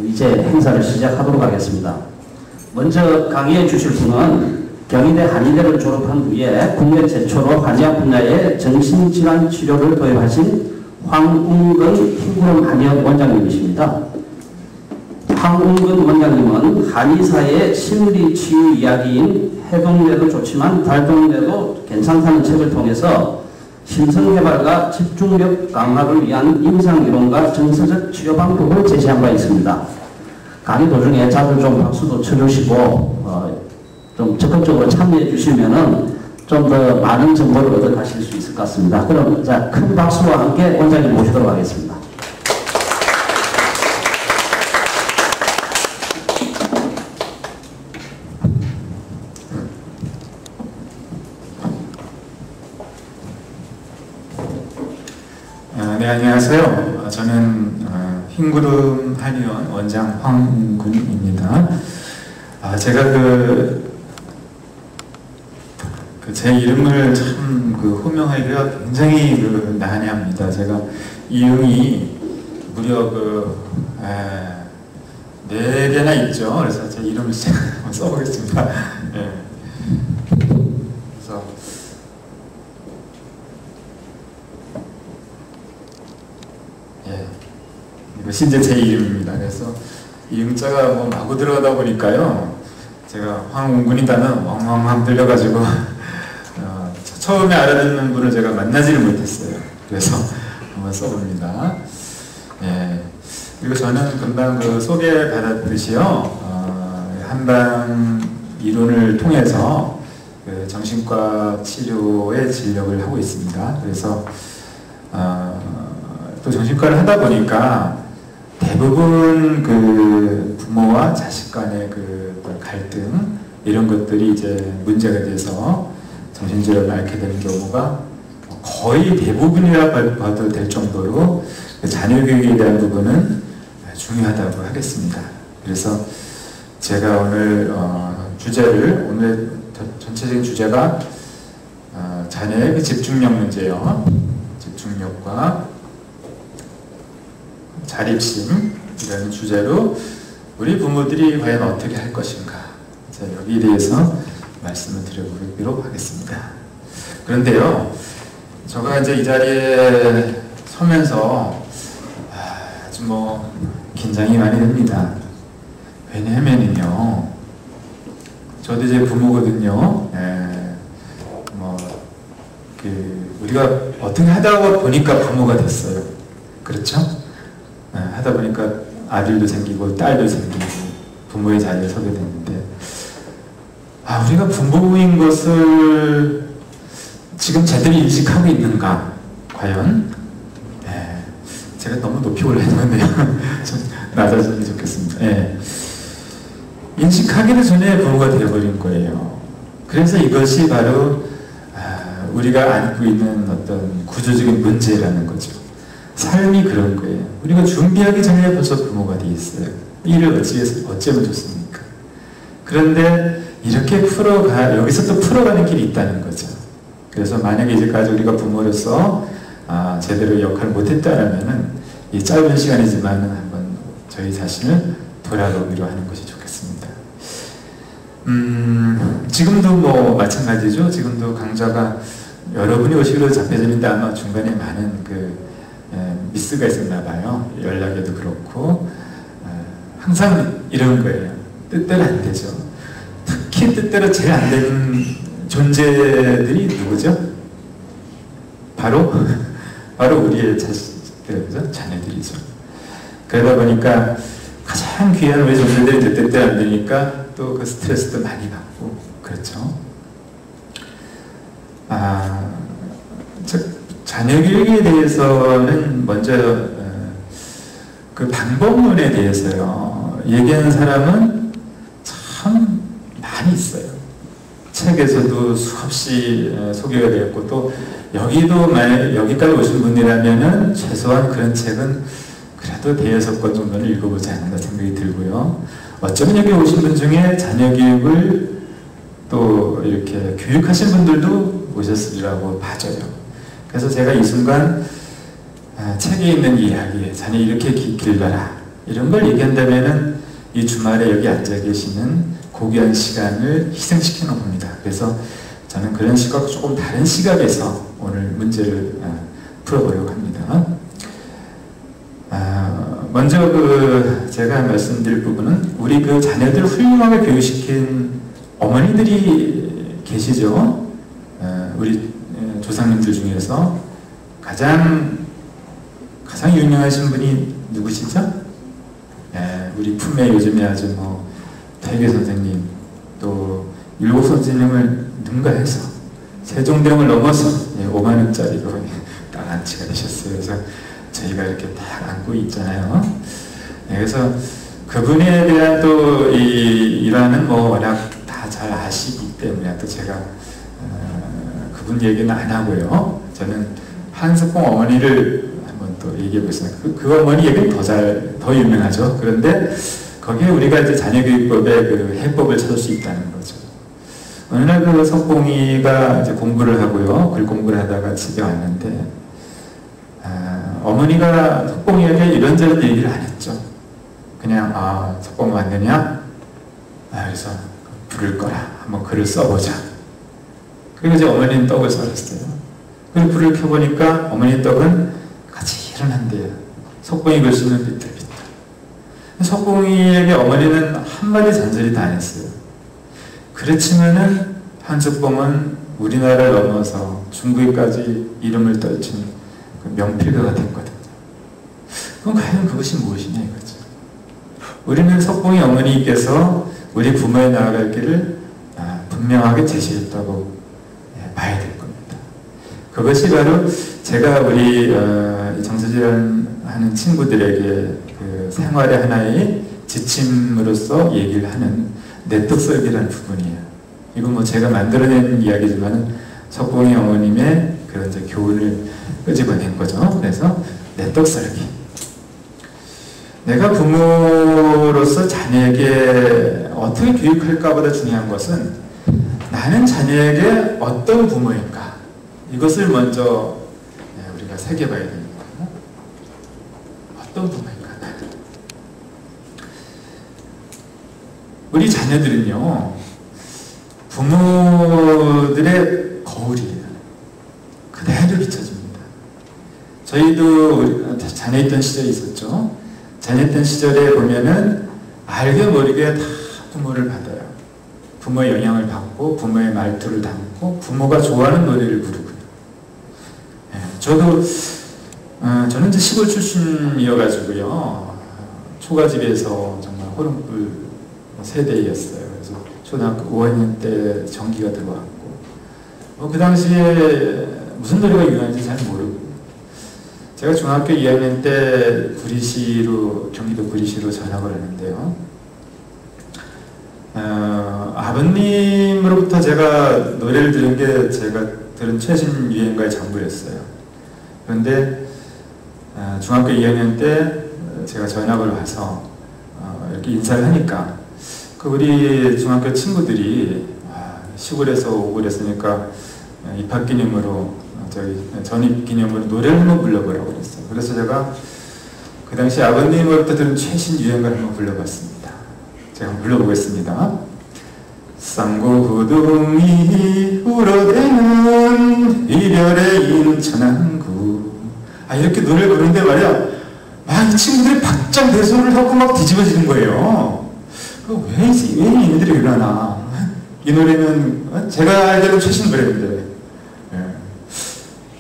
이제 행사를 시작하도록 하겠습니다. 먼저 강의해 주실 분은 경희대 한의대를 졸업한 후에 국내 최초로 한의학 분야의 정신질환 치료를 도입하신 황웅근 흰구름 한의원 원장님이십니다. 황웅근 원장님은 한의사의 심리치유 이야기인 해동내도 좋지만 달동내도 괜찮다는 책을 통해서 심성개발과 집중력 강화를 위한 임상이론과 정서적 치료 방법을 제시한 바 있습니다. 강의 도중에 자주 좀 박수도 쳐주시고 좀 적극적으로 참여해 주시면은 좀 더 많은 정보를 얻어가실 수 있을 것 같습니다. 그럼 자, 큰 박수와 함께 원장님 모시도록 하겠습니다. 네, 안녕하세요. 저는 흰구름 한의원 원장 황웅근입니다. 제가 제 이름을 참 호명하기가 굉장히 난해합니다. 제가 이응이 무려 4개나 있죠. 그래서 제 이름을 한번 써보겠습니다. 네. 그래서 이것이 이제 제 이름입니다. 그래서 이응자가 마구 들어가다 보니까요, 제가 황웅근이다는 왕왕왕 들려가지고 처음에 알아듣는 분을 제가 만나지를 못했어요. 그래서 한번 써봅니다. 예. 그리고 저는 금방 소개받았듯이요, 한방 이론을 통해서 정신과 치료의 진료를 하고 있습니다. 그래서 또 정신과를 하다 보니까 대부분 부모와 자식 간의 갈등 이런 것들이 이제 문제가 돼서 정신질환을 앓게 되는 경우가 거의 대부분이라 봐도 될 정도로 자녀 교육에 대한 부분은 중요하다고 하겠습니다. 그래서 제가 오늘 오늘 전체적인 주제가 자녀의 집중력 문제요. 집중력과 자립심이라는 주제로 우리 부모들이 과연 어떻게 할 것인가, 여기에 대해서 말씀을 드려보도록 하겠습니다. 그런데요, 제가 이제 이 자리에 서면서 아주 긴장이 많이 됩니다. 왜냐하면요, 저도 이제 부모거든요. 우리가 어떻게 하다 보니까 부모가 됐어요. 그렇죠? 하다 보니까 아들도 생기고 딸도 생기고 부모의 자리에 서게 됐는데, 우리가 부모인 것을 지금 제대로 인식하고 있는가? 과연? 제가 너무 높이 올라있는데요. 좀 낮아지면 좋겠습니다. 인식하기도 전에 부모가 되어버린 거예요. 그래서 이것이 바로 우리가 안고 있는 어떤 구조적인 문제라는 거죠. 삶이 그런 거예요. 우리가 준비하기 전에 벌써 부모가 돼 있어요. 이를 어쩌면 좋습니까? 그런데 이렇게 여기서 또 풀어가는 길이 있다는 거죠. 그래서 만약에 이제까지 우리가 부모로서 제대로 역할을 못했다라면은 이 짧은 시간이지만은 한번 저희 자신을 돌아보기로 하는 것이 좋겠습니다. 지금도 마찬가지죠. 지금도 강좌가 여러분이 오시기로 잡혀져 있는데 아마 중간에 많은 미스가 있었나 봐요. 연락에도 그렇고 항상 이런 거예요. 뜻대로 안 되죠. 특히 뜻대로 제일 안 되는 존재들이 누구죠? 바로 우리의 자식들이죠. 자녀들이죠. 그러다 보니까 가장 귀한 우리 존재들이 뜻대로 안 되니까 또 그 스트레스도 많이 받고 그렇죠. 자녀 교육에 대해서는 먼저 방법론에 대해서요, 얘기하는 사람은 참 많이 있어요. 책에서도 수없이 소개가 되었고, 또 여기까지 오신 분이라면은 최소한 그런 책은 그래도 대여섯 권 정도는 읽어보지 않는다 생각이 들고요. 어쩌면 여기 오신 분 중에 자녀 교육을 또 이렇게 교육하신 분들도 오셨으리라고 봐져요. 그래서 제가 이 순간 책에 있는 이야기, 자녀 이렇게 길러라, 이런 걸 얘기한다면은 이 주말에 여기 앉아 계시는 고귀한 시간을 희생시키는 겁니다. 그래서 저는 그런 시각과 조금 다른 시각에서 오늘 문제를 풀어보려고 합니다. 먼저 제가 말씀드릴 부분은 우리 자녀들 훌륭하게 교육시킨 어머니들이 계시죠. 우리 조상님들 중에서 가장 유명하신 분이 누구시죠? 우리 품에 요즘에 아주 태계 선생님, 또 율곡 선생님을 능가해서 세종대왕을 넘어서 5만 원짜리로 딱 안치가 되셨어요. 그래서 저희가 이렇게 딱 안고 있잖아요. 그래서 그분에 대한 또 일화는 워낙 다 잘 아시기 때문에 또 제가 그분 얘기는 안 하고요. 저는 한석봉 어머니를 한번 또 얘기해 보겠습니다. 그 어머니 얘기는 더 유명하죠. 그런데 거기에 우리가 이제 자녀교육법의 해법을 찾을 수 있다는 거죠. 어느 날 석봉이가 이제 공부를 하고요. 글 공부를 하다가 집에 왔는데 어머니가 석봉이에게 이런저런 얘기를 안 했죠. 그냥 석봉 왔느냐? 그래서 불을 꺼라. 한번 글을 써보자. 그리고 이제 어머니는 떡을 썰었어요. 그리고 불을 켜보니까 어머니 떡은 가지런한데요. 석봉이 글씨는 비틀비틀. 석봉이에게 어머니는 한마디 잔소리도 안 했어요. 그렇지만은 한석봉은 우리나라를 넘어서 중국에까지 이름을 떨친 명필가가 됐거든요. 그럼 과연 그것이 무엇이냐 이거죠. 우리는 석봉이 어머니께서 우리 부모의 나아갈 길을 분명하게 제시했다고 봐야 될 겁니다. 그것이 바로 제가 우리 정서질환 하는 친구들에게 생활의 하나의 지침으로서 얘기를 하는 내떡썰기라는 부분이에요. 이건 제가 만들어낸 이야기지만 석봉이 어머님의 그런 이제 교훈을 끄집어낸 거죠. 그래서 내떡썰기. 내가 부모로서 자녀에게 어떻게 교육할까 보다 중요한 것은 나는 자녀에게 어떤 부모인가 이것을 먼저 우리가 새겨봐야 되는 거예요. 어떤 부모인가. 우리 자녀들은요 부모들의 거울이에요. 그대로 비춰집니다. 저희도 자녀 있던 시절이 있었죠. 자녀 있던 시절에 보면은 알게 모르게 다 부모를 받아요. 부모의 영향을 받고 부모의 말투를 담고 부모가 좋아하는 노래를 부르고요. 저는 이제 시골 출신이어가지고요. 초가집에서 정말 호름불 세대였어요. 그래서 초등학교 5학년 때 전기가 들어왔고 그 당시에 무슨 노래가 유명한지 잘 모르고 제가 중학교 2학년 때 경기도 구리시로 전학을 했는데요. 아버님으로부터 제가 노래를 들은 게 제가 들은 최신 유행가의 전부였어요. 그런데 중학교 2학년 때 제가 전학을 와서 이렇게 인사를 하니까 우리 중학교 친구들이 시골에서 오고 그랬으니까 입학기념으로 전입기념으로 노래를 한번 불러보라고 그랬어요. 그래서 제가 그 당시 아버님으로부터 들은 최신 유행가를 한번 불러봤습니다. 제가 한번 불러보겠습니다. 쌍고구둥이 울어대는 이별의 인천항구. 이렇게 노래를 부르는데 말이야 이 친구들이 박장대소를 하고 막 뒤집어지는 거예요. 왜 얘네들이 이러나. 이 노래는 제가 알기로는 최신 노래인데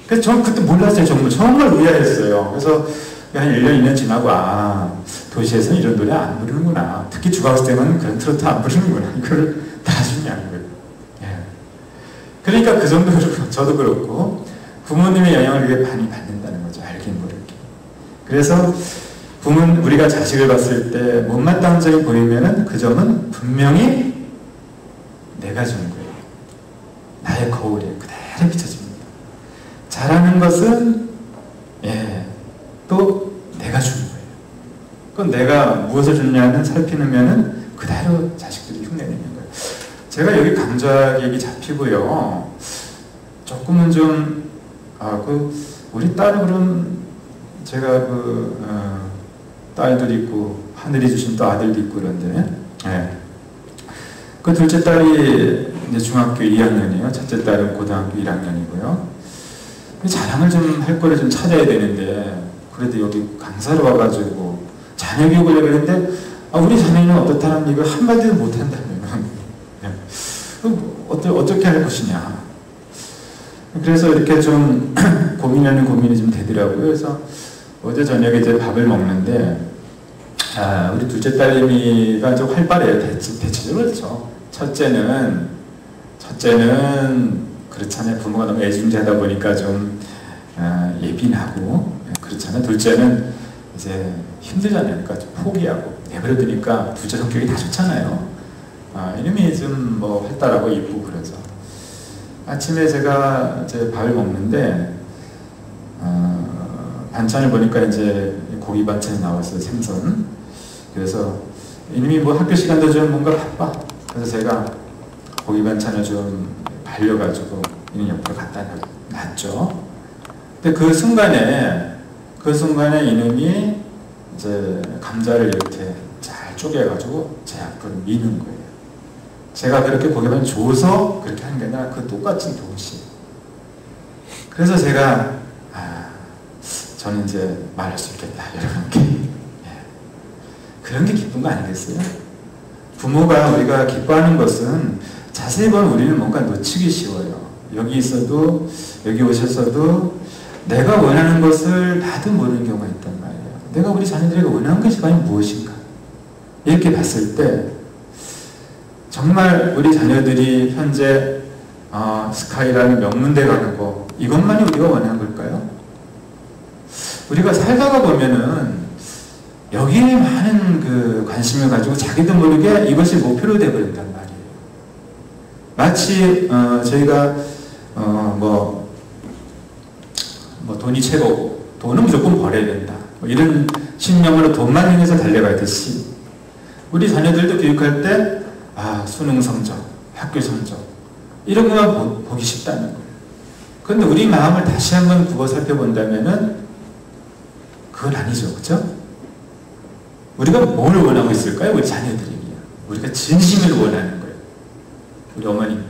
그래서 저는 그때 몰랐어요. 정말 의아했어요. 그래서 한 1년, 2년 지나고 도시에서는 이런 노래 안 부르는구나. 특히 중학생은 그런 트로트 안 부르는구나. 이걸 나중에 안 거예요. 그러니까 그 정도로 저도 그렇고 부모님의 영향을 되게 많이 받는다는 거죠. 알긴 모르게. 그래서 우리가 자식을 봤을 때 못마땅한 점이 보이면은 그 점은 분명히 내가 준 거예요. 나의 거울에 그대로 비춰집니다. 잘하는 것은 또 내가 주는 거예요. 그건 내가 무엇을 주느냐는 살피면은 그대로 자식들이 흉내내는 거예요. 제가 여기 강좌객이 잡히고요. 조금은 우리 딸은 그럼 제가 딸도 있고 하늘이 주신 또 아들도 있고 그런데 예. 그 둘째 딸이 이제 중학교 2학년이에요. 첫째 딸은 고등학교 1학년이고요. 자랑을 좀 할 거를 좀 찾아야 되는데 그래도 여기 강사로 와가지고 자녀 교육을 해야 되는데 우리 자녀는 어떻다는 얘기를 한마디도 못한다면 어떻게 할 것이냐. 그래서 이렇게 좀 고민하는 고민이 좀 되더라고요. 그래서 어제 저녁에 이제 밥을 먹는데 우리 둘째 딸내미가 좀 활발해요. 대체적으로 그렇죠. 첫째는 그렇잖아요. 부모가 너무 애중지하다 보니까 좀 예민하고 그렇잖아요. 둘째는 이제 힘들잖아요. 그러니까 좀 포기하고 내버려두니까 둘째 성격이 다 좋잖아요. 이름이 좀 뭐 활달하고 이쁘고 그러죠. 아침에 제가 이제 밥을 먹는데 반찬을 보니까 이제 고기 반찬이 나왔어요. 생선. 그래서 이놈이 뭐 학교 시간도 좀 뭔가 바빠. 그래서 제가 고기 반찬을 좀 발려가지고 이놈 옆으로 갖다 놨죠. 근데 그 순간에 이놈이 이제 감자를 이렇게 잘 쪼개가지고 제 앞으로 미는 거예요. 제가 그렇게 고기만 줘서 그렇게 하는 게 아니라 그 똑같은 동시에. 그래서 제가 저는 이제 말할 수 있겠다 여러분께. 그런 게 기쁜 거 아니겠어요? 부모가 우리가 기뻐하는 것은 자세히 보면 우리는 뭔가 놓치기 쉬워요. 여기 있어도 여기 오셨어도 내가 원하는 것을 나도 모르는 경우가 있단 말이에요. 내가 우리 자녀들에게 원하는 것이 과연 무엇인가? 이렇게 봤을 때 정말 우리 자녀들이 현재 스카이라는 명문대 가는 거 이것만이 우리가 원하는 걸까요? 우리가 살다가 보면은 여기에 많은 그 관심을 가지고 자기도 모르게 이것이 목표로 되어버린단 말이에요. 마치 저희가 뭐 돈이 최고고 돈은 무조건 벌어야 된다. 뭐 이런 신념으로 돈만 향해서 달려가듯이 우리 자녀들도 교육할 때 수능 성적, 학교 성적 이런 것만 보기 쉽다는 거예요. 그런데 우리 마음을 다시 한번 굽어 살펴본다면은 그건 아니죠. 그렇죠? 우리가 뭘 원하고 있을까요? 우리 자녀들에게. 우리가 진심으로 원하는 거예요. 우리 어머님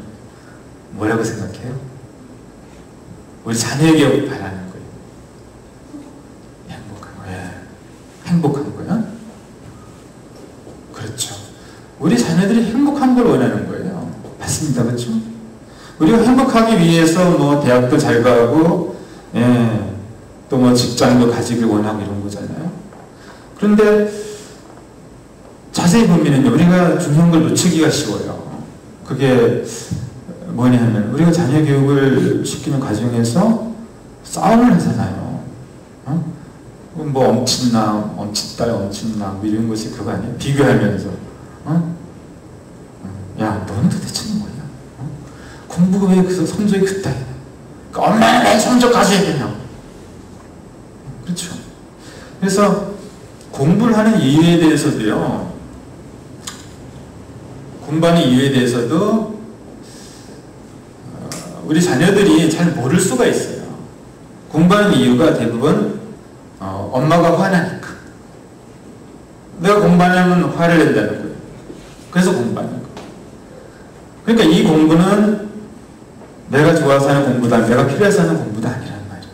뭐라고 생각해요? 우리 자녀에게 바라는 거예요. 행복한 거야? 그렇죠. 우리 자녀들이 행복한 걸 원하는 거예요. 맞습니다. 그렇죠? 우리가 행복하기 위해서 뭐 대학도 잘 가고 또 뭐 직장도 가지길 원하고 이런 거잖아요. 그런데 자세히 보면은요, 우리가 중요한 걸 놓치기가 쉬워요. 그게 뭐냐면 우리가 자녀 교육을 시키는 과정에서 싸움을 하잖아요. 뭐 엄친남, 엄친딸, 엄친남 뭐 이런 것이 그거 아니에요? 비교하면서 야 너는 도대체 뭐야? 공부가 왜 그 성적이 그따? 그러니까 엄마는 내 성적 가져야 되냐? 그렇죠. 그래서 공부를 하는 이유에 대해서도요, 공부하는 이유에 대해서도 우리 자녀들이 잘 모를 수가 있어요. 공부하는 이유가 대부분 엄마가 화나니까. 내가 공부 안 하면 화를 낸다는 거예요. 그래서 공부하는 거예요. 그러니까 이 공부는 내가 좋아서 하는 공부다, 내가 필요해서 하는 공부다 아니라는 말이에요.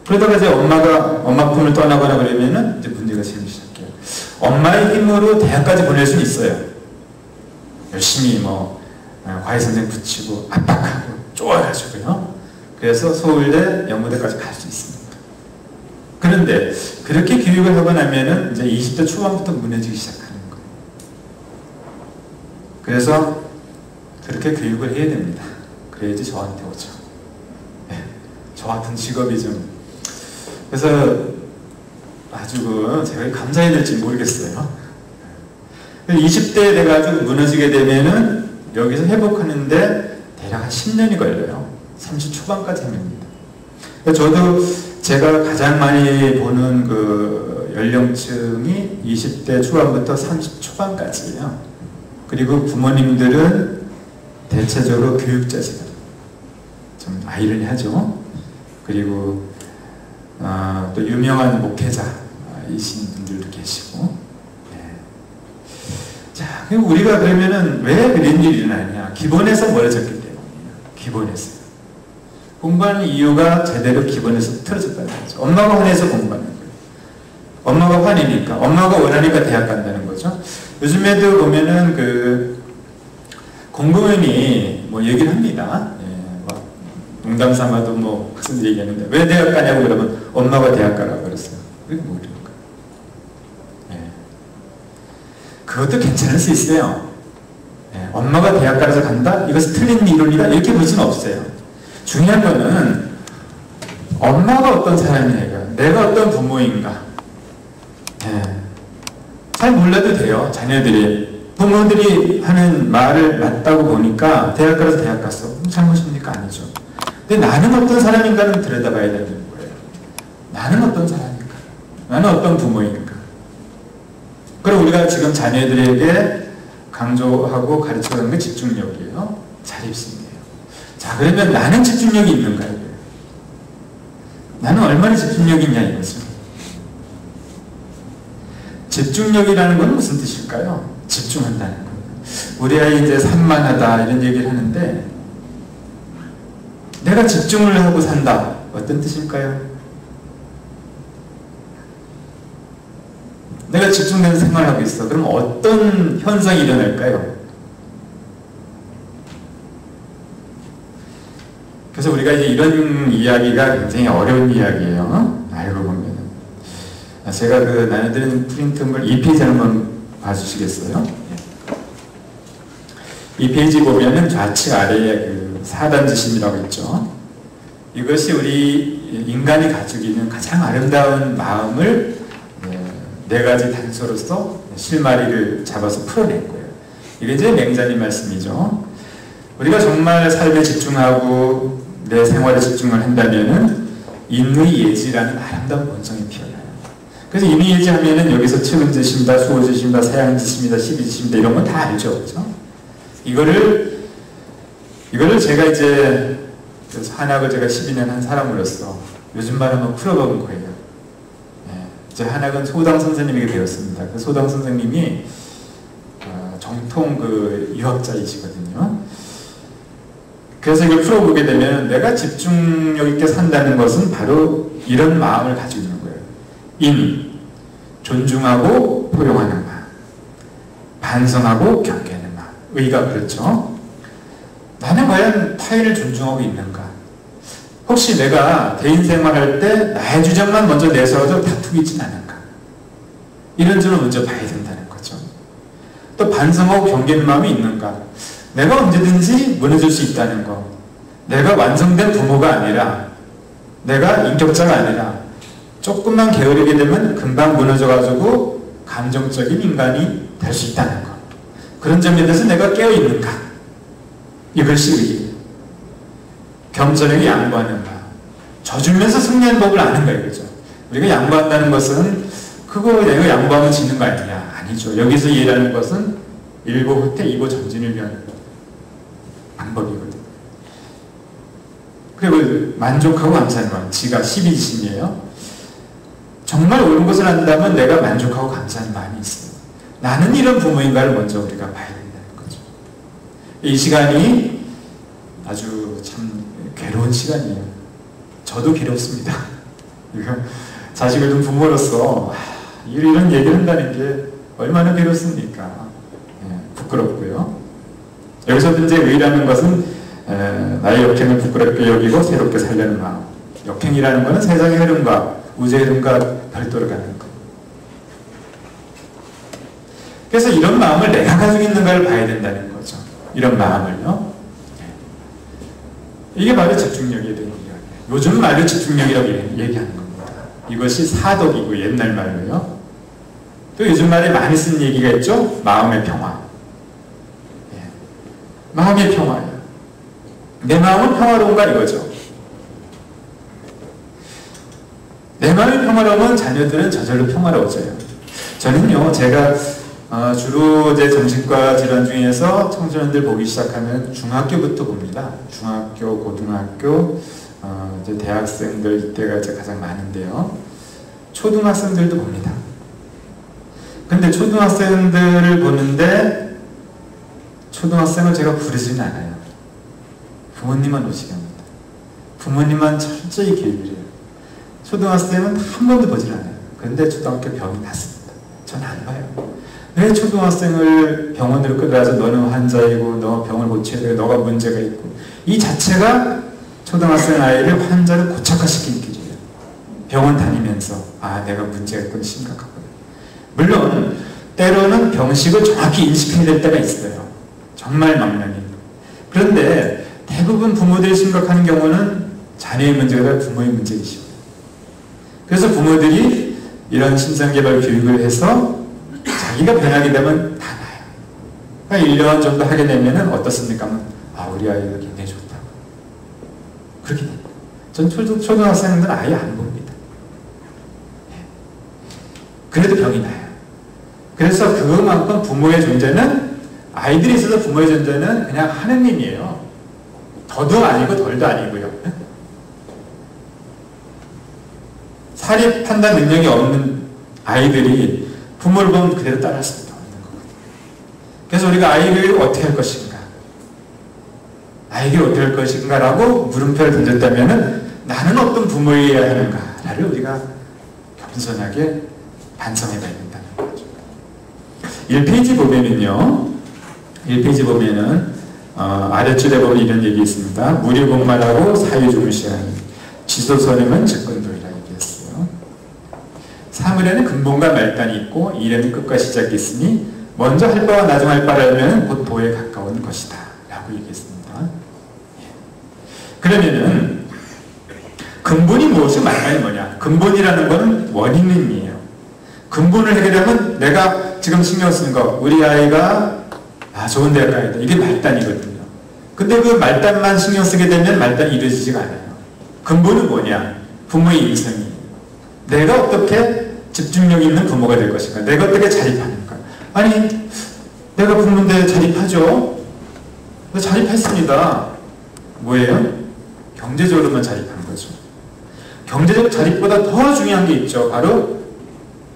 그러다가 이제 엄마 품을 떠나거나 그러면은 이제 문제가 생기기 시작해요. 엄마의 힘으로 대학까지 보낼 수는 있어요. 열심히 뭐 과외선생 붙이고 압박하고 쪼아가지고요. 그래서 서울대, 연고대까지 갈 수 있습니다. 그런데 그렇게 교육을 하고 나면은 이제 20대 초반부터 무너지기 시작하는 거예요. 그래서 그렇게 교육을 해야 됩니다. 그래야지 저한테 오죠. 저 같은 직업이 좀 그래서 아주 제가 감사해야 될지 모르겠어요. 20대에 돼가지고 무너지게 되면은 여기서 회복하는데 대략 한 10년이 걸려요. 30 초반까지 합니다. 저도 제가 가장 많이 보는 그 연령층이 20대 초반부터 30 초반까지예요. 그리고 부모님들은 대체적으로 교육자세요. 좀 아이러니하죠. 그리고 또 유명한 목회자 이신 분들도 계시고. 예. 자, 그럼 우리가 그러면은 왜 그런 일이 일어나냐? 기본에서 멀어졌기 때문이에요. 기본에서. 공부하는 이유가 제대로 기본에서 틀어졌다는 거죠. 엄마가 화내서 공부하는 거예요. 엄마가 화내니까, 엄마가 원하니까 대학 간다는 거죠. 요즘에도 보면은 그 공무원이 뭐 얘기를 합니다. 예, 뭐 농담 삼아도 뭐 무슨 얘기하는데 왜 대학 가냐고 그러면 엄마가 대학 가라고 그랬어요. 그게 뭐 이런 거예요. 예. 그것도 괜찮을 수 있어요. 예, 엄마가 대학 가서 간다? 이것은 틀린 이론이다? 이렇게 볼 수는 없어요. 중요한 거는 엄마가 어떤 사람이냐, 내가 어떤 부모인가. 예. 잘 몰라도 돼요. 자녀들이 부모들이 하는 말을 맞다고 보니까 대학 가서 대학 갔어. 잘못입니까? 아니죠. 근데 나는 어떤 사람인가는 들여다봐야 되는 거예요. 나는 어떤 사람인가? 나는 어떤 부모인가? 그럼 우리가 지금 자녀들에게 강조하고 가르쳐가는 게 집중력이에요. 자립심이에요. 자, 그러면 나는 집중력이 있는가요? 나는 얼마나 집중력이 있냐 이거죠. 집중력이라는 건 무슨 뜻일까요? 집중한다는 거. 우리 아이 이제 산만하다 이런 얘기를 하는데 내가 집중을 하고 산다. 어떤 뜻일까요? 내가 집중된 생활을 하고 있어. 그럼 어떤 현상이 일어날까요? 그래서 우리가 이제 이런 이야기가 굉장히 어려운 이야기예요. 알고 보면은. 제가 그 나눠드린 프린트물 2페이지 한번 봐주시겠어요? 이 페이지 보면은 좌측 아래에 그 4단지심이라고 있죠. 이것이 우리 인간이 가지고 있는 가장 아름다운 마음을 네 가지 단서로서 실마리를 잡아서 풀어낸 거예요. 이게 이제 맹자님 말씀이죠. 우리가 정말 삶에 집중하고 내 생활에 집중을 한다면은 인의예지라는 아름다운 본성이 피어나요. 그래서 인의예지 하면은 여기서 측은지심이다, 수호지심이다, 사양지심이다, 시비지심이다 이런 건 다 알죠, 그렇죠? 이거를 제가 이제 한학을 제가 12년 한 사람으로서 요즘 말 한번 풀어본 거예요. 예, 제 한학은 소당 선생님에게 배웠습니다. 그 소당 선생님이 정통 그 유학자이시거든요. 그래서 이걸 풀어보게 되면 내가 집중력 있게 산다는 것은 바로 이런 마음을 가지고 있는 거예요. 인, 존중하고 포용하는 마음, 반성하고 경계하는 마음. 의가 그렇죠. 나는 과연 타인을 존중하고 있는가? 혹시 내가 대인 생활할 때 나의 주장만 먼저 내세워서 다투고 있지는 않은가? 이런 점을 먼저 봐야 된다는 거죠. 또 반성하고 경계하는 마음이 있는가? 내가 언제든지 무너질 수 있다는 거. 내가 완성된 부모가 아니라, 내가 인격자가 아니라 조금만 게으르게 되면 금방 무너져가지고 감정적인 인간이 될 수 있다는 거. 그런 점에 대해서 내가 깨어있는가? 이것이 의예요. 겸손하게 양보하는 마음. 져주면서 승리하는 법을 아는 거예요. 그죠? 우리가 양보한다는 것은 그거 내가 양보하면 지는 거 아니냐? 아니죠. 여기서 이해하는 것은 일보 후퇴, 이보 전진을 위한 방법이거든요. 그리고 만족하고 감사하는 마음. 지가 12지심이에요. 정말 옳은 것을 한다면 내가 만족하고 감사하는 마음이 있어요. 나는 이런 부모인가를 먼저 우리가 봐야 된다는 거죠. 이 시간이 아주 참 괴로운 시간이에요. 저도 괴롭습니다. 자식을 둔 부모로서 이런 얘기를 한다는 게 얼마나 괴롭습니까? 예, 부끄럽고요. 여기서 이제 의라는 것은 나의 역행을 부끄럽게 여기고 새롭게 살려는 마음. 역행이라는 것은 세상의 흐름과 우주의 흐름과 별도로 가는 것. 그래서 이런 마음을 내가 가지고 있는가를 봐야 된다는 거죠. 이런 마음을요. 이게 바로 집중력에 대한 이야기예요. 요즘 말로 집중력이라고 얘기하는 겁니다. 이것이 사덕이고 옛날 말로요. 또 요즘 말에 많이 쓴 얘기가 있죠. 마음의 평화. 예. 마음의 평화예요. 내 마음은 평화로운가 이거죠. 내 마음이 평화로우면 자녀들은 저절로 평화로워져요. 저는요, 제가 주로 제 정신과 질환 중에서 청소년들 보기 시작하면 중학교부터 봅니다. 중학교, 고등학교, 이제 대학생들 이때가 이제 가장 많은데요. 초등학생들도 봅니다. 근데 초등학생들을 보는데 초등학생을 제가 부르지는 않아요. 부모님만 오시게 합니다. 부모님만 철저히 교육을 해요. 초등학생은 한 번도 보질 않아요. 그런데 초등학교 병이 났습니다. 전 안 봐요. 왜 초등학생을 병원으로 끌어가서 너는 환자이고 너 병을 고쳐야 되고 너가 문제가 있고, 이 자체가 초등학생 아이를 환자를 고착화시키는 길이에요. 병원 다니면서 아 내가 문제가 있군 심각하거든. 물론 때로는 병식을 정확히 인식해야 될 때가 있어요. 정말 막연히. 그런데 대부분 부모들이 심각한 경우는 자녀의 문제가 아니라 부모의 문제이시고, 그래서 부모들이 이런 신상개발 교육을 해서 자기가 변하게 되면 다 나아요. 그러니까 1년 정도 하게 되면 어떻습니까? 아 우리 아이가 굉장히 좋다. 그렇게 됩니다. 전 초등학생들은 아예 안 봅니다. 그래도 병이 나요. 그래서 그만큼 부모의 존재는, 아이들이 있어서 부모의 존재는 그냥 하느님이에요. 더도 아니고 덜도 아니고요. 사리 판단 능력이 없는 아이들이 부모를 보면 그대로 따라할 수밖에 없는 거거든요. 그래서 우리가 아이를 어떻게 할 것인가, 아이에게 어떻게 할 것인가 라고 물음표를 던졌다면 나는 어떤 부모여야 하는가를 우리가 겸손하게 반성해 봐야 된다는 거죠. 1페이지 보면은요, 1페이지 보면은 아래줄에 보면 이런 얘기 있습니다. 무리공말하고 사유종시하니 지소선행은 접근도이라 얘기했어요. 사물에는 근본과 말단이 있고 일에는 끝과 시작이 있으니 먼저 할 바와 나중 할 바를 알면 곧 도에 가까운 것이다 라고 얘기했습니다. 그러면은 근본이 무엇이고 말단이 뭐냐? 근본이라는 것은 원인이에요. 근본을 해결하면 내가 지금 신경 쓰는 거, 우리 아이가 좋은 대학 가야 돼, 이게 말단이거든요. 근데 그 말단만 신경 쓰게 되면 말단이 이루어지지가 않아요. 근본은 뭐냐? 부모의 인성이, 내가 어떻게 집중력 있는 부모가 될 것인가, 내가 어떻게 자립하는가. 아니 내가 부모인데 자립하죠. 자립했습니다. 뭐예요? 경제적으로만 자립하는 거죠. 경제적 자립보다 더 중요한 게 있죠. 바로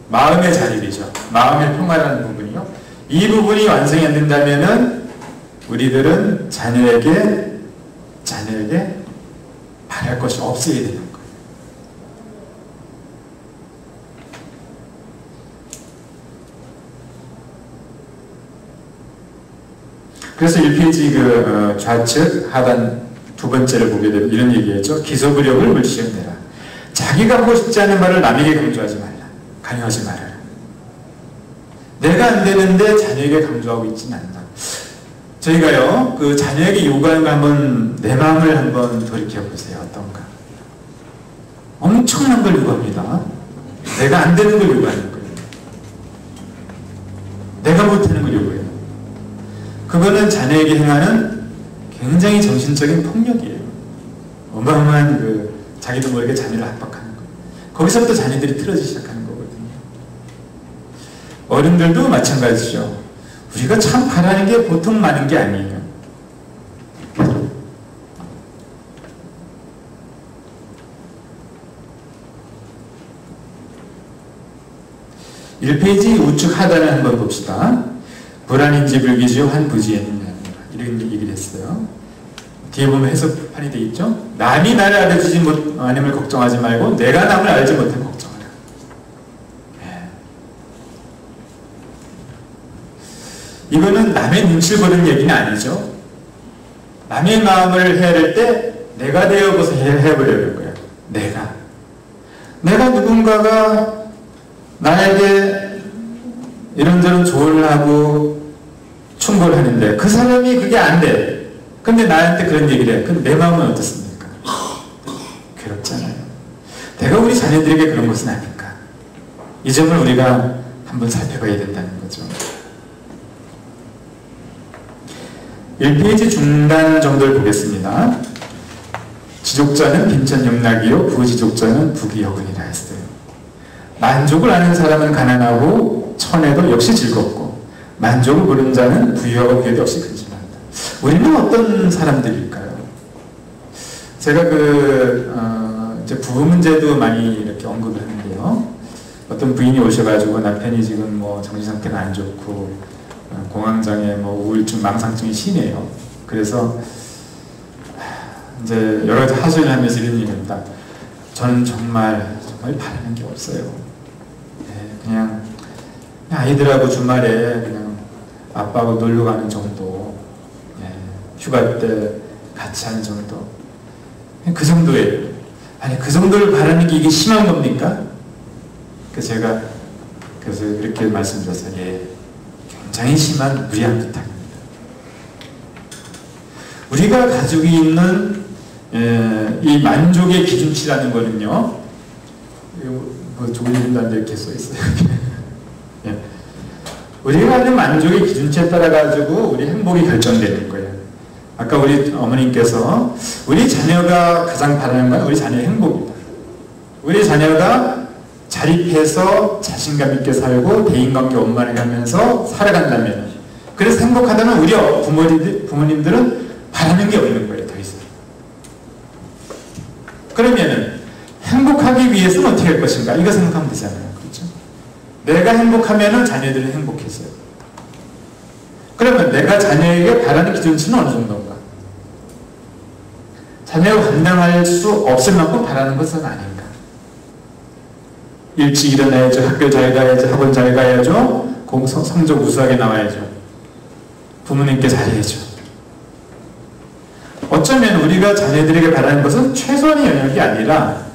마음의 자립이죠. 마음의 평화라는 부분이요. 이 부분이 완성이 안 된다면은 우리들은 자녀에게 바랄 것이 없어야 되는 거예요. 그래서 1페이지 좌측 하단 두 번째를 보게 되면 이런 얘기했죠. 기소부력을 물시어내라. 자기가 하고 싶지 않은 말을 남에게 강조하지 말라. 강요하지 말아라. 내가 안 되는데 자녀에게 강조하고 있지는 않다. 저희가요, 그 자녀에게 요구하는 거 한번, 내 마음을 한번 돌이켜보세요. 어떤가? 엄청난 걸 요구합니다. 내가 안 되는 걸 요구하는 거예요. 내가 못하는 걸 요구해요. 그거는 자녀에게 행하는 굉장히 정신적인 폭력이에요. 어마어마한 자기도 모르게 자녀를 압박하는 거예요. 거기서부터 자녀들이 틀어지기 시작하는 거거든요. 어른들도 마찬가지죠. 우리가 참 바라는 게 보통 많은 게 아니에요. (1페이지) 우측 하단을 한번 봅시다. 불안인지 불기지요 한 부지에는 이런 얘기를 했어요. 뒤에 보면 해석판이 되어 있죠. 남이 나를 알아주지 않음을 걱정하지 말고 내가 남을 알지 못해 걱정하라. 이거는 남의 눈치를 보는 얘기는 아니죠. 남의 마음을 헤아릴 때 내가 되어서 해버려야 거야. 내가 누군가가 나에게 이런저런 조언을 하고 충고를 하는데 그 사람이 그게 안 돼. 근데 나한테 그런 얘기를 해. 그럼 내 마음은 어떻습니까? 괴롭잖아요. 내가 우리 자녀들에게 그런 것은 아닐까. 이 점을 우리가 한번 살펴봐야 된다는 거죠. 1페이지 중단 정도를 보겠습니다. 지족자는 빈천영락이요 부지족자는 부귀여근이라 했어요. 만족을 아는 사람은 가난하고 천혜도 역시 즐겁고 만족을 모르는 자는 부유하고 괴도 역시 근심한다. 우리는 어떤 사람들일까요? 제가 이제 부부 문제도 많이 이렇게 언급을 하는데요. 어떤 부인이 오셔가지고 남편이 지금 뭐 정신 상태가 안 좋고 공황장애, 뭐 우울증, 망상증이 심해요. 그래서 이제 여러 가지 하소연을 하면서 이런 얘기입니다. 저는 정말 바라는 게 없어요. 네, 그냥 아이들하고 주말에 그냥 아빠하고 놀러 가는 정도, 네, 휴가 때 같이 하는 정도, 그 정도예요. 아니 그 정도를 바라는 게 이게 심한 겁니까? 제가 그래서 이렇게 말씀드렸어요. 예, 굉장히 심한 무리한 부탁입니다. 우리가 가지고 있는 이 만족의 기준치라는 거는요, 뭐 조인단데 이렇게 써 있어요. 예. 우리가 하는 만족의 기준치에 따라 가지고 우리 행복이 결정되는 거예요. 아까 우리 어머님께서 우리 자녀가 가장 바라는 건 우리 자녀의 행복이다. 우리 자녀가 자립해서 자신감 있게 살고 대인관계 원만하게 하면서 살아간다면, 그래서 행복하다면 우리 부모님들은 바라는 게 없는 거예요. 더 이상. 그러면은 행복하기 위해서는 어떻게 할 것인가? 이거 생각하면 되잖아요. 그렇죠? 내가 행복하면은 자녀들은 행복해져요. 그러면 내가 자녀에게 바라는 기준치는 어느 정도인가? 자녀가 감당할 수 없을 만큼 바라는 것은 아닌가? 일찍 일어나야죠. 학교 잘 가야죠. 학원 잘 가야죠. 성적 우수하게 나와야죠. 부모님께 잘해야죠. 어쩌면 우리가 자녀들에게 바라는 것은 최소한의 영역이 아니라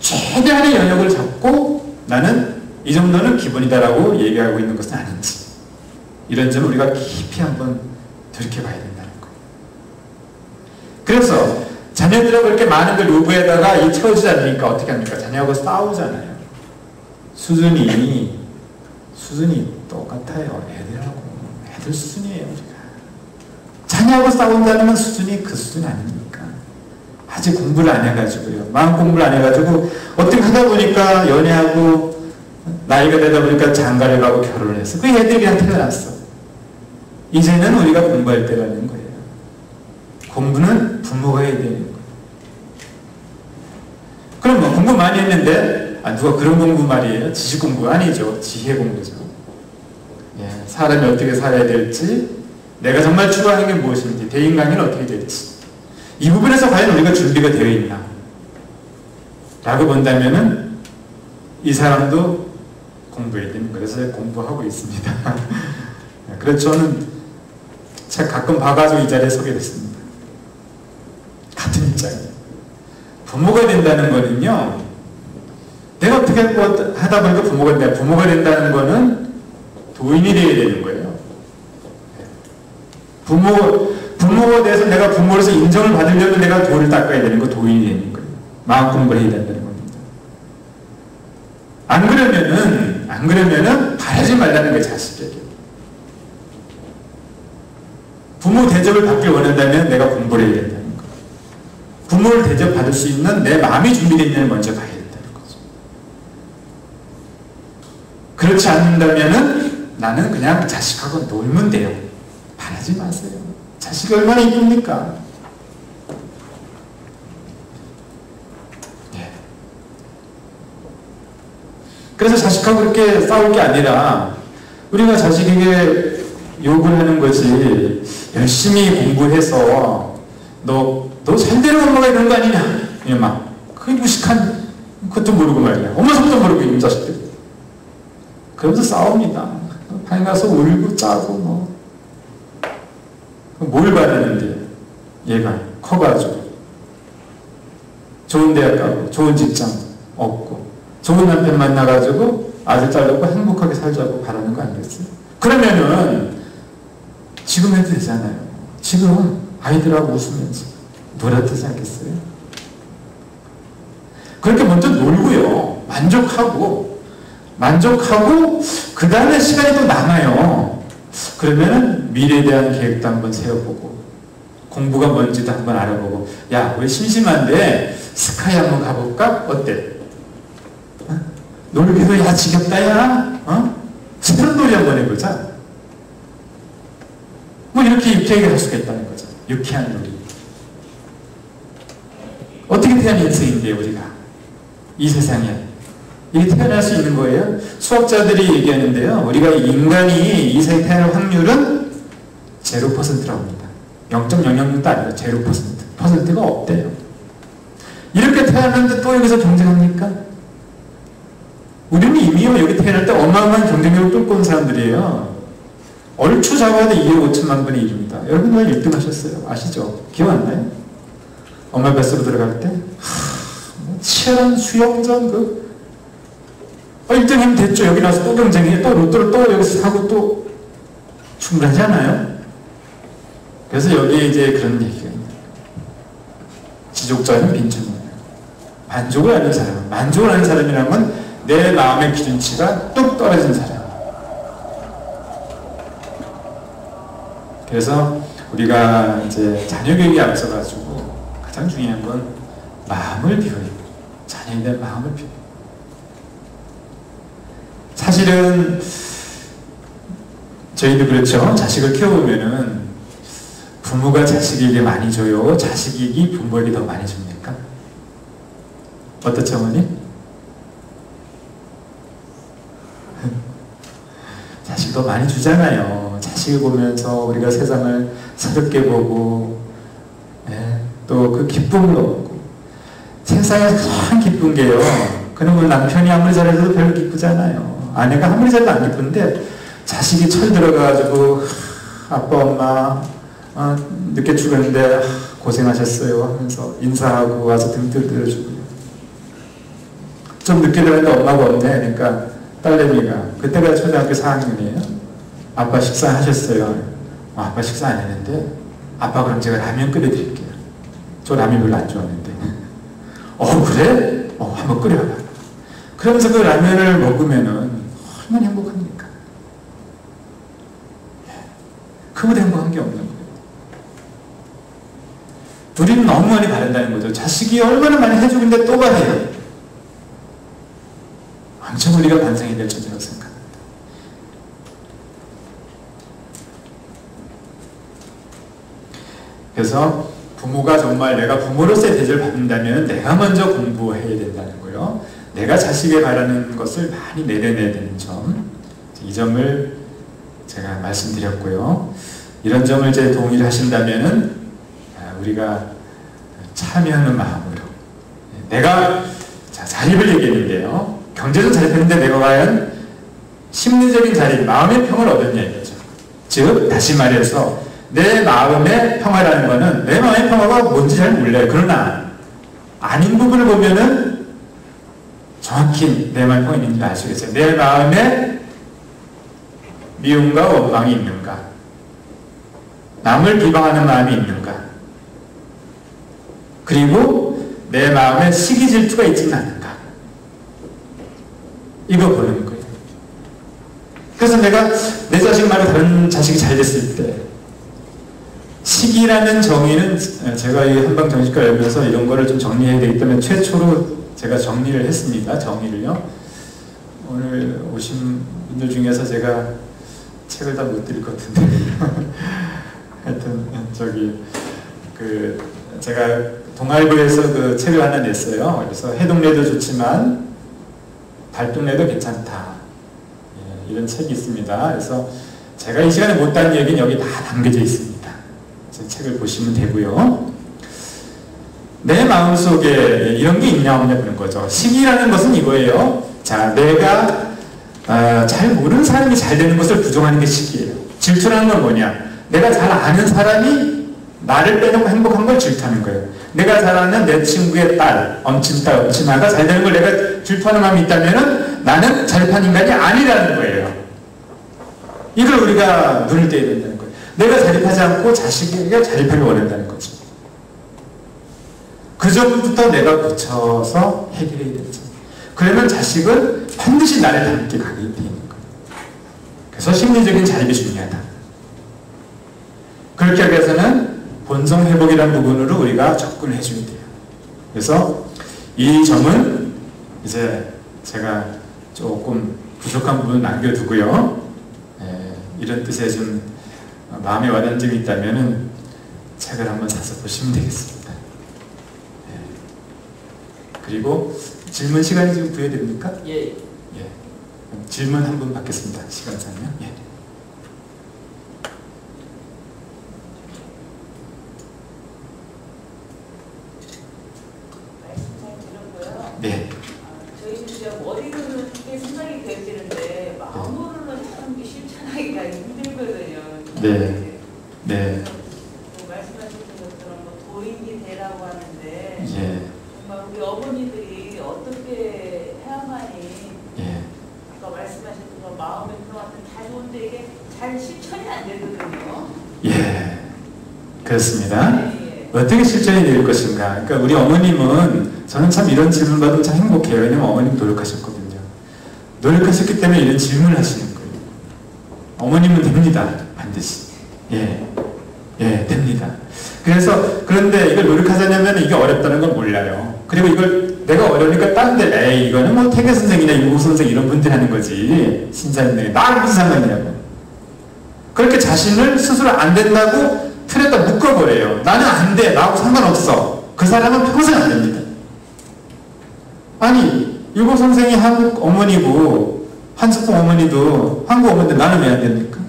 최대한의 영역을 잡고 나는 이 정도는 기본이다라고 얘기하고 있는 것은 아닌지, 이런 점을 우리가 깊이 한번 돌이켜봐야 된다는 거예요. 그래서 자녀들하고 이렇게 많은 걸 요구에다가 채워지지 않으니까 어떻게 합니까? 자녀하고 싸우잖아요. 수준이 똑같아요. 애들 수준이에요. 우리가 자녀하고 싸운다는 수준이 그 수준이 아닙니까? 아직 공부를 안 해가지고요. 마음 공부를 안 해가지고 어떻게 하다 보니까 연애하고 나이가 되다 보니까 장가를 가고 결혼을 했어. 그 애들이 그냥 태어났어. 이제는 우리가 공부할 때라는 거예요. 공부는 부모가 해야 되는 거예요. 그럼 뭐 공부 많이 했는데 누가 그런 공부 말이에요? 지식 공부 아니죠. 지혜 공부죠. 예, 사람이 어떻게 살아야 될지, 내가 정말 추구하는 게 무엇인지, 대인관계는 어떻게 될지, 이 부분에서 과연 우리가 준비가 되어 있나 라고 본다면은 이 사람도 공부해야 되는 거예요. 그래서 공부하고 있습니다. 그래서 저는 책 가끔 봐가지고 이 자리에 서게 됐습니다. 같은 입장이에요. 부모가 된다는 거는요, 내가 어떻게 하다 보니까 부모가 된다는 거는 도인이 되어야 되는 거예요. 부모가 돼서 내가 부모로서 인정을 받으려면 내가 도를 닦아야 되는 거, 도인이 되는 거예요. 마음 공부를 해야 된다는 겁니다. 안 그러면은 바라지 말라는 거예요, 자식에게. 부모 대접을 받길 원한다면 내가 공부를 해야 된다는 거예요. 부모를 대접받을 수 있는 내 마음이 준비되어 있냐를 먼저 봐야 된다는 거죠. 그렇지 않는다면은 나는 그냥 자식하고 놀면 돼요. 바라지 마세요. 자식이 얼마나 이쁩니까? 예. 그래서 자식하고 그렇게 싸울 게 아니라 우리가 자식에게 욕을 하는 것이, 열심히 공부해서 너 잘되는 엄마가 이런 거 아니냐? 막 그 무식한 것도 모르고 말이야. 엄마 속도 모르고 있는 자식들. 그러면서 싸웁니다. 방에 가서 울고 짜고 뭘 받았는데 얘가 커가지고 좋은 대학 가고 좋은 직장 얻고 좋은 남편 만나가지고 아들 딸 낳고 행복하게 살자고 바라는 거 아니겠어요? 그러면은 지금 해도 되잖아요. 지금 아이들하고 웃으면서 놀아도 되지 않겠어요? 그렇게 먼저 놀고요. 만족하고 그 다음에 시간이 또 남아요. 그러면은 미래에 대한 계획도 한번 세워보고, 공부가 뭔지도 한번 알아보고, 야, 우리 심심한데 스카이 한번 가볼까? 어때? 놀기도 야 지겹다 야. 새로운 놀이 한번 해보자. 뭐 이렇게 유쾌하게 할 수가 있다는 거죠. 유쾌한 놀이. 어떻게 태어난 인생인데 우리가 이 세상에 이게 태어날 수 있는 거예요. 수학자들이 얘기하는데요. 우리가 인간이 이 세상에 태어날 확률은 0%라고 합니다. 0.006도 아니고 0%. 퍼센트가 없대요. 이렇게 태어났는데 또 여기서 경쟁합니까? 우리는 이미요 여기 태어날 때 어마어마한 경쟁력을 뚫고 온 사람들이에요. 얼추 잡아도 2억 5천만 분의 1입니다. 여러분 왜 1등 하셨어요? 아시죠? 기억 안 나요? 엄마 뱃속으로 들어갈 때 치열한 수영전 1등 하면 됐죠. 여기 나와서 또 경쟁해. 또 로또를 또 여기서 사고 또 충분하지 않아요? 그래서 여기에 이제 그런 얘기가 있는 거예요. 지족자는 빈천이에요. 만족을 하는 사람. 만족을 하는 사람이라면 내 마음의 기준치가 뚝 떨어진 사람. 그래서 우리가 이제 자녀 교육에 앞서가지고 가장 중요한 건 마음을 비워요. 자녀에 대한 마음을 비워요. 사실은 저희도 그렇죠. 자식을 키워보면은 부모가 자식에게 많이 줘요? 자식이 부모에게 더 많이 줍니까? 어떻죠, 어머니? 자식 더 많이 주잖아요. 자식을 보면서 우리가 세상을 새롭게 보고, 또 그 기쁨을 얻고. 세상에 가장 기쁜 게요. 그러면 남편이 아무리 잘해도 별로 기쁘잖아요. 아내가 아무리 잘해도 안 기쁜데, 자식이 철 들어가가지고, 아빠, 엄마, 늦게 출근했는데 고생하셨어요 하면서 인사하고 와서 등 들어주고. 좀 늦게 들어갔는데 엄마가 없네. 그러니까 딸내미가 그때가 초등학교 4학년이에요. 아빠 식사하셨어요? 아빠 식사 안 했는데 아빠 그럼 제가 라면 끓여드릴게요. 저 라면 별로 안 좋아하는데. 그래? 한번 끓여봐. 그러면서 그 라면을 먹으면은 얼마나 행복합니까? 그보다 행복한 게 없는 거예요. 우리는 너무 많이 바란다는 거죠. 자식이 얼마나 많이 해주고 있는데 또 바래요. 엄청 우리가 반성해야 될 처지라고 생각합니다. 그래서 부모가 정말 내가 부모로서의 대접을 받는다면 내가 먼저 공부해야 된다는 거예요. 내가 자식에 바라는 것을 많이 내려내야 되는 점, 이 점을 제가 말씀드렸고요. 이런 점을 이제 동의를 하신다면은 우리가 참여하는 마음으로 내가 자립을 얘기했는데요. 경제는 자립했는데 내가 과연 심리적인 자립, 마음의 평을 얻었냐 이거죠. 즉 다시 말해서 내 마음의 평화라는 것은 내 마음의 평화가 뭔지 잘 몰라요. 그러나 아닌 부분을 보면은 정확히 내 마음의 평이 있는지 알 수 있어요. 내 마음에 미움과 원망이 있는가? 남을 비방하는 마음이 있는가? 그리고 내 마음에 시기 질투가 있지는 않는가? 이거 보는 거예요. 그래서 내가 내 자식 말고 다른 자식이 잘 됐을 때 시기라는 정의는 제가 이 한방정신과 열면서 이런 거를 좀 정리해야 되기 때문에 최초로 제가 정리를 했습니다. 정의를요. 오늘 오신 분들 중에서 제가 책을 다 못 드릴 것 같은데 하여튼 제가 동아일보에서 그 책을 하나 냈어요. 그래서 해동래도 좋지만 달동래도 괜찮다. 이런 책이 있습니다. 그래서 제가 이 시간에 못한 얘기는 여기 다 담겨져 있습니다. 책을 보시면 되고요. 내 마음속에 이런 게 있냐 없냐 보는 거죠. 시기라는 것은 이거예요. 자, 내가 잘 모르는 사람이 잘 되는 것을 부정하는 게 시기예요. 질투라는 건 뭐냐? 내가 잘 아는 사람이 나를 빼놓고 행복한 걸 질투하는 거예요. 내가 잘 아는 내 친구의 딸, 엄친딸, 엄친아가 잘 되는 걸 내가 질투하는 마음이 있다면 나는 자립한 인간이 아니라는 거예요. 이걸 우리가 눈을 떼야 된다는 거예요. 내가 자립하지 않고 자식에게 자립하길 원한다는 거죠. 그 점부터 내가 고쳐서 해결해야 되죠. 그러면 자식은 반드시 나를 닮게 가게 되는 거예요. 그래서 심리적인 자립이 중요하다. 그렇게 하기 위해서는 본성 회복이라는 부분으로 우리가 접근을 해줘야 돼요. 그래서 이 점은 이제 제가 조금 부족한 부분 남겨두고요. 이런 뜻에 좀 마음에 와닿는 점이 있다면은 책을 한번 사서 보시면 되겠습니다. 그리고 질문 시간이 지금 부여됩니까? 예. 예. 질문 한 분 받겠습니다. 시간상요. 예. 말씀 잘 들었고요. 네. 저희는 진짜 머리로는 크게 생각이 되어지는데 마음으로는 참 실천하기가 힘들거든요. 네. 네. 말씀하신 것처럼 뭐 도인이 되라고 하는데 예. 정말 우리 어머니들이 어떻게 해야만이 예. 아까 말씀하신 것 마음의 평화는 다 좋은데 이게 잘 실천이 안 되거든요. 예. 그렇습니다. 네, 어떻게 실천이 될 것인가? 그러니까 우리 어머님은 저는 참 이런 질문 받으면 참 행복해요. 왜냐면 어머님 노력하셨거든요. 노력하셨기 때문에 이런 질문을 하시는 거예요. 어머님은 됩니다. 반드시. 예. 예, 됩니다. 그래서 그런데 이걸 노력하자냐면 이게 어렵다는 걸 몰라요. 그리고 이걸 내가 어려우니까 딴 데 에이 이거는 뭐 태계 선생이나 유고 선생 이런 분들이 하는 거지. 신사님네 나랑 무슨 상관이냐고. 그렇게 자신을 스스로 안 된다고 틀에다 묶어버려요. 나는 안 돼. 나하고 상관없어. 그 사람은 평생 안 됩니다. 아니 유고 선생이 한국 어머니고 한석봉 어머니도 한국 어머니인데 나는 왜 안 됩니까?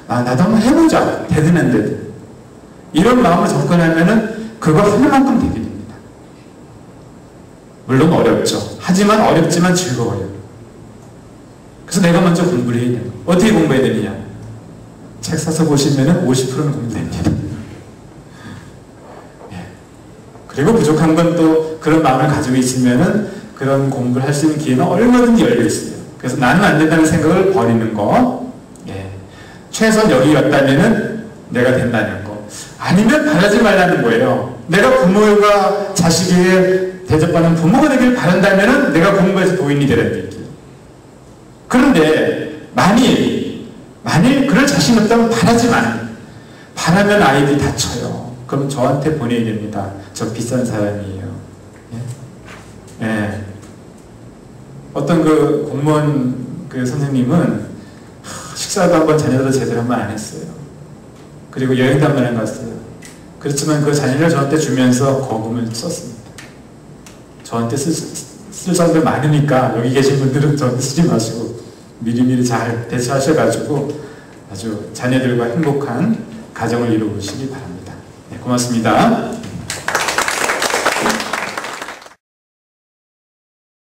나도 한번 해보자. 되든 안 되든. 이런 마음으로 접근하면은 그거 할 만큼 되게 됩니다. 물론 어렵죠. 하지만 어렵지만 즐거워요. 그래서 내가 먼저 공부를 해야 돼요. 어떻게 공부해야 되느냐? 책 사서 보시면은 50%는 공부됩니다. 예. 그리고 부족한 건 또 그런 마음을 가지고 있으면은 그런 공부를 할 수 있는 기회는 얼마든지 열려 있어요. 그래서 나는 안 된다는 생각을 버리는 거. 예. 최소한 여기였다면은 내가 된다는 거. 아니면 바라지 말라는 거예요. 내가 부모가 자식에게 대접하는 부모가 되길 바란다면은 내가 공부해서 도인이 되라는 얘기예요. 그런데 만일 그럴 자신 없다면 바라지 마. 바라면 아이들이 다쳐요. 그럼 저한테 보내야 됩니다. 저 비싼 사람이에요. 예? 예. 어떤 그 공무원 그 선생님은 식사도 한번 자녀들 제대로 한번 안 했어요. 그리고 여행도 한번 안 갔어요. 그렇지만 그 자녀를 저한테 주면서 거금을 썼습니다. 저한테 쓸 사람들 많으니까 여기 계신 분들은 저한테 쓰지 마시고 미리미리 잘 대처하셔가지고 아주 자녀들과 행복한 가정을 이루시기 바랍니다. 네, 고맙습니다.